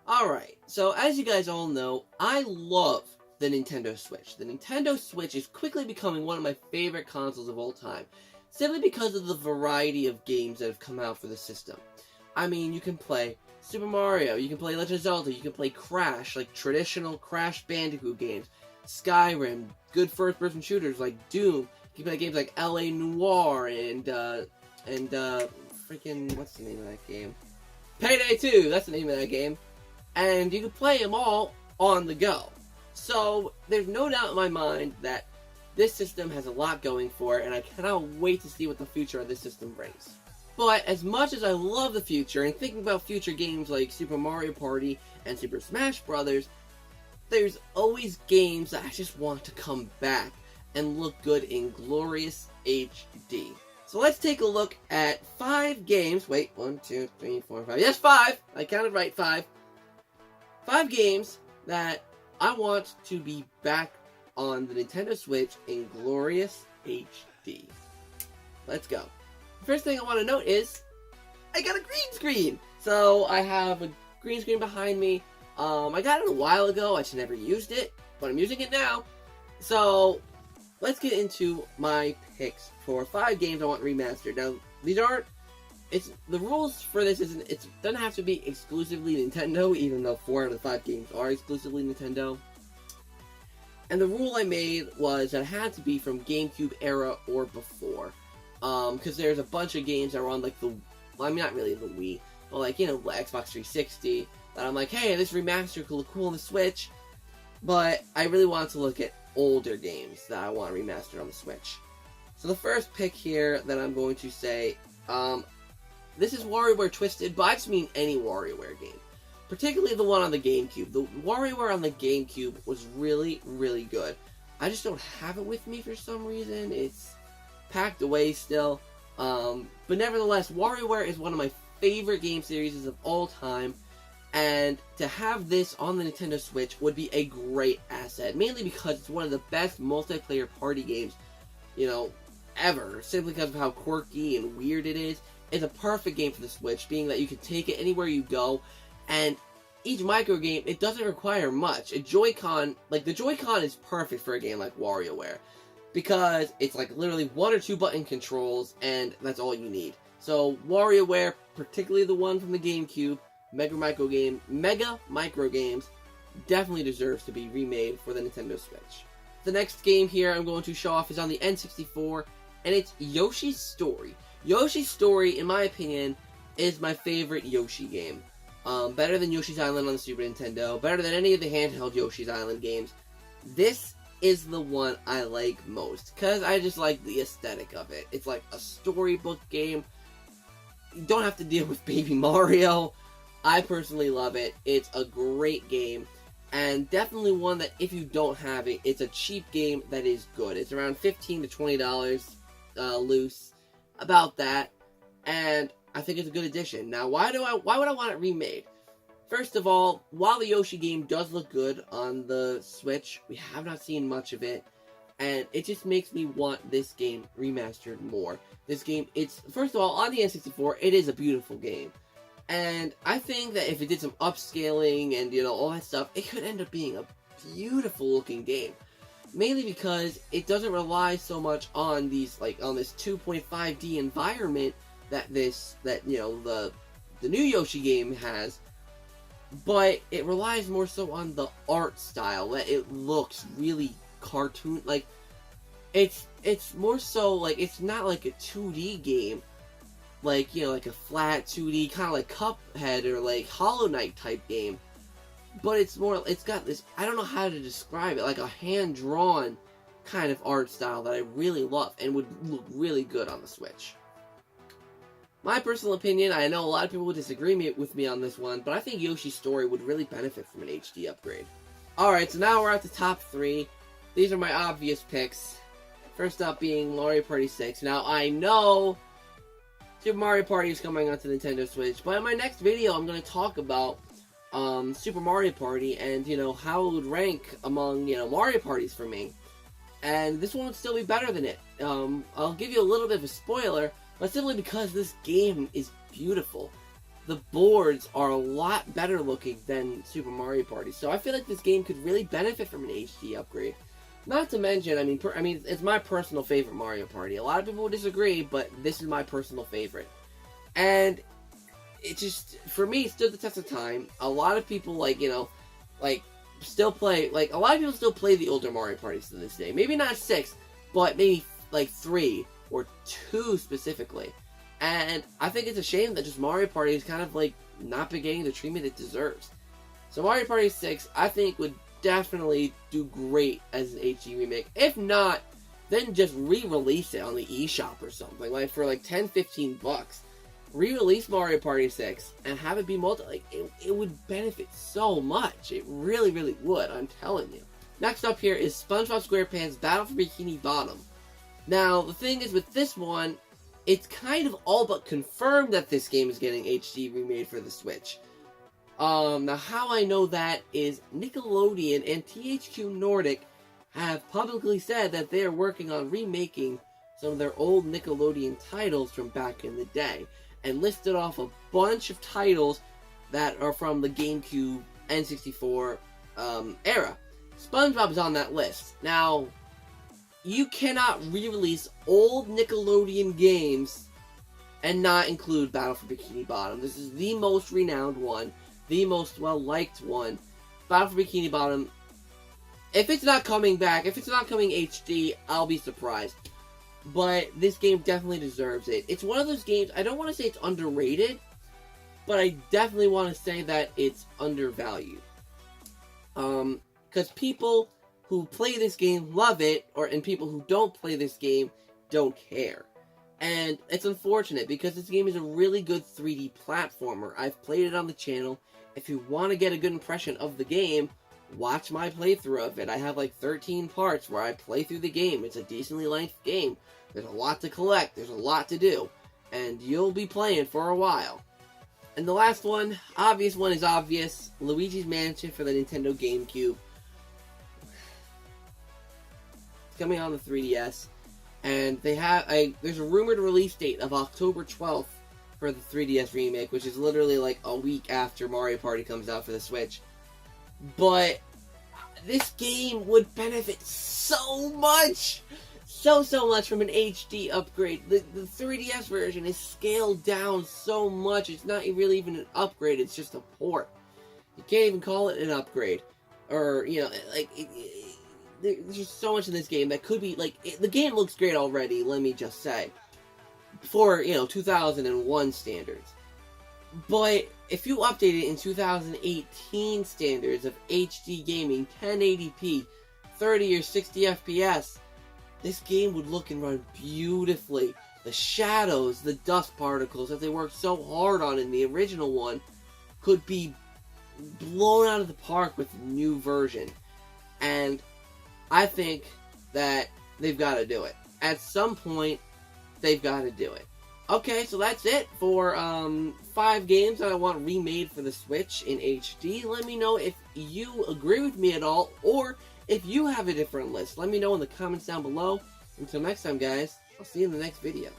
Alright, so as you guys all know, I love the Nintendo Switch. The Nintendo Switch is quickly becoming one of my favorite consoles of all time, simply because of the variety of games that have come out for the system. I mean, you can play Super Mario, you can play Legend of Zelda, you can play Crash, like traditional Crash Bandicoot games, Skyrim, good first-person shooters like Doom, you can play games like L.A. Noire, and freaking, what's the name of that game? Payday 2, that's the name of that game. And you can play them all on the go. So, there's no doubt in my mind that this system has a lot going for it, and I cannot wait to see what the future of this system brings. But, as much as I love the future, and thinking about future games like Super Mario Party and Super Smash Bros., there's always games that I just want to come back and look good in glorious HD. So let's take a look at 5 games. Wait, 1, 2, 3, 4, 5. Yes, 5! I counted right, 5. 5 games that I want to be back on the Nintendo Switch in glorious HD. Let's go. The first thing I want to note is, I got a green screen! So, I have a green screen behind me. I got it a while ago, I just never used it, but I'm using it now. So, let's get into my picks for 5 games I want remastered. Now, these aren't, the rules for this isn't, it doesn't have to be exclusively Nintendo, even though 4 out of the 5 games are exclusively Nintendo. And the rule I made was that it had to be from GameCube era or before. Because there's a bunch of games that were on, like, well, I mean, not really the Wii, but, like, you know, Xbox 360, that I'm like, hey, this remaster could look cool on the Switch, but I really wanted to look at older games that I want remastered on the Switch. So the first pick here that I'm going to say, this is WarioWare Twisted, but I just mean any WarioWare game. Particularly the one on the GameCube. The WarioWare on the GameCube was really, really good. I just don't have it with me for some reason. It's packed away still. But nevertheless, WarioWare is one of my favorite game series of all time. And to have this on the Nintendo Switch would be a great asset. Mainly because it's one of the best multiplayer party games, you know, ever. Simply because of how quirky and weird it is. It's a perfect game for the Switch, being that you can take it anywhere you go, and each micro game, it doesn't require much. The Joy-Con is perfect for a game like WarioWare, because it's like literally 1 or 2 button controls, and that's all you need. So WarioWare, particularly the one from the GameCube, Mega Micro Games, definitely deserves to be remade for the Nintendo Switch. The next game here I'm going to show off is on the N64, and it's Yoshi's Story. Yoshi's Story, in my opinion, is my favorite Yoshi game. Better than Yoshi's Island on the Super Nintendo, better than any of the handheld Yoshi's Island games. This is the one I like most, because I just like the aesthetic of it. It's like a storybook game. You don't have to deal with Baby Mario. I personally love it. It's a great game, and definitely one that if you don't have it, it's a cheap game that is good. It's around $15 to $20 loose. About that, and I think it's a good addition. Now, why would I want it remade? First of all, while the Yoshi game does look good on the Switch, we have not seen much of it, and it just makes me want this game remastered more. This game, first of all, on the N64, it is a beautiful game, and I think that if it did some upscaling and, you know, all that stuff, it could end up being a beautiful looking game. Mainly because it doesn't rely so much on these, like, on this 2.5D environment that you know, the new Yoshi game has, but it relies more so on the art style, that it looks really cartoon, like, it's more so, like, it's not like a 2D game, like, you know, like a flat 2D, kind of like Cuphead or, like, Hollow Knight type game. But it's got this, I don't know how to describe it, like a hand-drawn kind of art style that I really love and would look really good on the Switch. My personal opinion, I know a lot of people would disagree with me on this one, but I think Yoshi's Story would really benefit from an HD upgrade. Alright, so now we're at the top 3. These are my obvious picks. First up being Mario Party 6. Now, I know Super Mario Party is coming onto Nintendo Switch, but in my next video I'm going to talk about Super Mario Party, and, you know, how it would rank among, you know, Mario Parties for me. And this one would still be better than it. I'll give you a little bit of a spoiler, but simply because this game is beautiful. the boards are a lot better looking than Super Mario Party. So I feel like this game could really benefit from an HD upgrade. Not to mention, I mean, it's my personal favorite Mario Party. A lot of people will disagree, but this is my personal favorite. And it just, for me, stood the test of time. A lot of people, still play, a lot of people still play the older Mario Parties to this day. Maybe not 6, but maybe, 3 or 2 specifically. And I think it's a shame that just Mario Party is kind of, not been getting the treatment it deserves. So Mario Party 6, I think, would definitely do great as an HD remake. If not, then just re-release it on the eShop or something, for, $10-15 bucks. Re-release Mario Party 6 and have it be it would benefit so much. It really, really would, I'm telling you. Next up here is SpongeBob SquarePants Battle for Bikini Bottom. Now, the thing is with this one, it's kind of all but confirmed that this game is getting HD remade for the Switch. Now how I know that is Nickelodeon and THQ Nordic have publicly said that they are working on remaking some of their old Nickelodeon titles from back in the day, and listed off a bunch of titles that are from the GameCube, N64 era. SpongeBob's on that list. Now, you cannot re-release old Nickelodeon games and not include Battle for Bikini Bottom. This is the most renowned one, the most well-liked one. Battle for Bikini Bottom, if it's not coming back, if it's not coming HD, I'll be surprised. But this game definitely deserves it. It's one of those games, I don't want to say it's underrated, but I definitely want to say that it's undervalued. Because people who play this game love it, and people who don't play this game don't care. And it's unfortunate, because this game is a really good 3D platformer. I've played it on the channel. If you want to get a good impression of the game, watch my playthrough of it. I have 13 parts where I play through the game. It's a decently length game. There's a lot to collect. There's a lot to do. And you'll be playing for a while. And the last one, obvious one is obvious. Luigi's Mansion for the Nintendo GameCube. It's coming on the 3DS. And they have there's a rumored release date of October 12th for the 3DS remake, which is literally a week after Mario Party comes out for the Switch. But this game would benefit so much, so much from an HD upgrade. The 3DS version is scaled down so much. It's not really even an upgrade. It's just a port. You can't even call it an upgrade, or there's just so much in this game that could be the game looks great already. Let me just say, for 2001 standards. But if you update it in 2018 standards of HD gaming, 1080p, 30 or 60 FPS, this game would look and run beautifully. The shadows, the dust particles that they worked so hard on in the original one could be blown out of the park with the new version. And I think that they've got to do it. At some point, they've got to do it. Okay, so that's it for 5 games that I want remade for the Switch in HD. Let me know if you agree with me at all, or if you have a different list. Let me know in the comments down below. Until next time, guys, I'll see you in the next video.